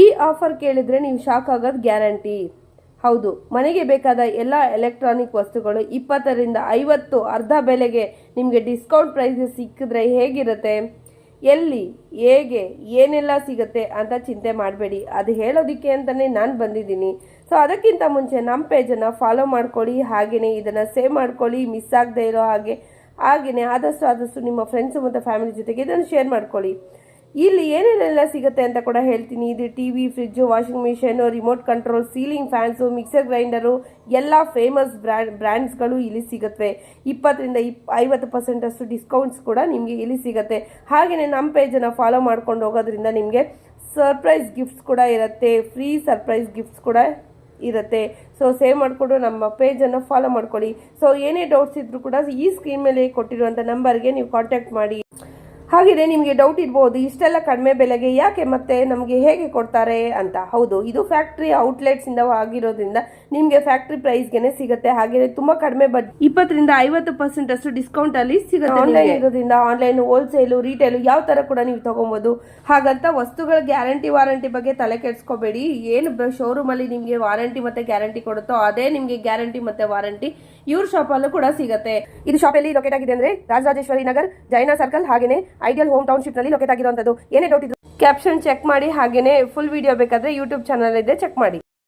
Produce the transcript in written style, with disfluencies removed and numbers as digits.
ಈ ಆಫರ್ ಕೇಳಿದ್ರೆ ನೀವು ಶಾಕ್ ಆಗೋದು ಗ್ಯಾರಂಟಿ. ಹೌದು, ಮನೆಗೆ ಬೇಕಾದ ಎಲ್ಲ ಎಲೆಕ್ಟ್ರಾನಿಕ್ ವಸ್ತುಗಳು 20ರಿಂದ 50 ಅರ್ಧ ಬೆಲೆಗೆ ನಿಮಗೆ ಡಿಸ್ಕೌಂಟ್ ಪ್ರೈಸ್ ಸಿಕ್ಕಿದ್ರೆ ಹೇಗಿರುತ್ತೆ? ಎಲ್ಲಿ, ಹೇಗೆ, ಏನೆಲ್ಲ ಸಿಗುತ್ತೆ ಅಂತ ಚಿಂತೆ ಮಾಡಬೇಡಿ. ಅದು ಹೇಳೋದಕ್ಕೆ ಅಂತಲೇ ನಾನು ಬಂದಿದ್ದೀನಿ. ಸೊ ಅದಕ್ಕಿಂತ ಮುಂಚೆ ನಮ್ಮ ಪೇಜನ್ನು ಫಾಲೋ ಮಾಡ್ಕೊಳ್ಳಿ, ಹಾಗೆಯೇ ಇದನ್ನು ಸೇವ್ ಮಾಡ್ಕೊಳ್ಳಿ, ಮಿಸ್ ಆಗದೆ ಇರೋ ಹಾಗೆಯೇ ಆದಷ್ಟು ನಿಮ್ಮ ಫ್ರೆಂಡ್ಸು ಮತ್ತು ಫ್ಯಾಮಿಲಿ ಜೊತೆಗೆ ಇದನ್ನು ಶೇರ್ ಮಾಡ್ಕೊಳ್ಳಿ. ಇಲ್ಲಿ ಏನೇನೆಲ್ಲ ಸಿಗುತ್ತೆ ಅಂತ ಕೂಡ ಹೇಳ್ತೀನಿ. ಇದು TV, fridge, washing machine, remote control, ceiling fans, mixer grinder, ಎಲ್ಲ ಫೇಮಸ್ ಬ್ರ್ಯಾಂಡ್ಸ್ಗಳು ಇಲ್ಲಿ ಸಿಗುತ್ತೆ. 20ರಿಂದ 50% ಅಷ್ಟು ಡಿಸ್ಕೌಂಟ್ಸ್ ಕೂಡ ನಿಮಗೆ ಇಲ್ಲಿ ಸಿಗುತ್ತೆ. ಹಾಗೆಯೇ ನಮ್ಮ ಪೇಜನ್ನು ಫಾಲೋ ಮಾಡ್ಕೊಂಡು ಹೋಗೋದ್ರಿಂದ ನಿಮಗೆ ಸರ್ಪ್ರೈಸ್ ಗಿಫ್ಟ್ಸ್ ಕೂಡ ಇರುತ್ತೆ, ಫ್ರೀ ಸರ್ಪ್ರೈಸ್ ಗಿಫ್ಟ್ಸ್ ಕೂಡ ಇರುತ್ತೆ. ಸೊ ಸೇವ್ ಮಾಡಿಕೊಂಡು ನಮ್ಮ ಪೇಜನ್ನು ಫಾಲೋ ಮಾಡ್ಕೊಳ್ಳಿ. ಸೊ ಏನೇ ಡೌಟ್ಸ್ ಇದ್ರೂ ಕೂಡ ಈ ಸ್ಕ್ರೀನ್ ಮೇಲೆ ಕೊಟ್ಟಿರುವಂಥ ನಂಬರ್ಗೆ ನೀವು ಕಾಂಟ್ಯಾಕ್ಟ್ ಮಾಡಿ. ಹಾಗೆಯೇ ನಿಮಗೆ ಡೌಟ್ ಇರ್ಬೋದು, ಇಷ್ಟೆಲ್ಲ ಕಡಿಮೆ ಬೆಲೆಗೆ ಯಾಕೆ ಮತ್ತೆ ನಮಗೆ ಹೇಗೆ ಕೊಡ್ತಾರೆ ಅಂತ. ಹೌದು, ಇದು ಫ್ಯಾಕ್ಟ್ರಿ ಔಟ್ಲೆಟ್ಸಿಂದ ಆಗಿರೋದ್ರಿಂದ ನಿಮಗೆ ಫ್ಯಾಕ್ಟ್ರಿ ಪ್ರೈಸ್ಗೆ ಸಿಗುತ್ತೆ. ಹಾಗೆಯೇ ತುಂಬ ಕಡಿಮೆ 20ರಿಂದ 50% ಅಷ್ಟು ಡಿಸ್ಕೌಂಟ್ ಅಲ್ಲಿ ಸಿಗುತ್ತೆ. ಆನ್ಲೈನ್ ಇರೋದ್ರಿಂದ ಆನ್ಲೈನ್, ಹೋಲ್ಸೇಲು, ರಿಟೇಲು ಯಾವ ಥರ ಕೂಡ ನೀವು ತಗೊಬೋದು. ಹಾಗಂತ ವಸ್ತುಗಳ ಗ್ಯಾರಂಟಿ ವಾರಂಟಿ ಬಗ್ಗೆ ತಲೆ ಕೆಡಿಸ್ಕೋಬೇಡಿ. ಏನು ಶೋರೂಮಲ್ಲಿ ನಿಮಗೆ ವಾರಂಟಿ ಮತ್ತು ಗ್ಯಾರಂಟಿ ಕೊಡುತ್ತೋ ಅದೇ ನಿಮಗೆ ಗ್ಯಾರಂಟಿ ಮತ್ತು ವಾರಂಟಿ ಇವ್ರ ಶಾಪಲ್ಲೂ ಕೂಡ ಸಿಗುತ್ತೆ. ಇದು ಶಾಪಲ್ಲಿ ಲೊಕೇಟ್ ಆಗಿದೆ ಅಂದರೆ ರಾಜರಾಜೇಶ್ವರಿ ನಗರ್, ಜೈನಾ ಸರ್ಕಲ್, ಹಾಗೆಯೇ ಐಡಿಯಲ್ ಹೋಮ್ ಟೌನ್ಶಿಪ್ ನಲ್ಲಿ ಲೊಕೇಟ್ ಆಗಿರುವಂತದ್ದು. ಏನೇ ಡೌಟ್ ಇದ್ರು ಕ್ಯಾಪ್ಷನ್ ಚೆಕ್ ಮಾಡಿ, ಹಾಗೇನೆ ಫುಲ್ ವಿಡಿಯೋ ಬೇಕಾದ್ರೆ ಯೂಟ್ಯೂಬ್ ಚಾನಲ್ ಇದೆ, ಚೆಕ್ ಮಾಡಿ.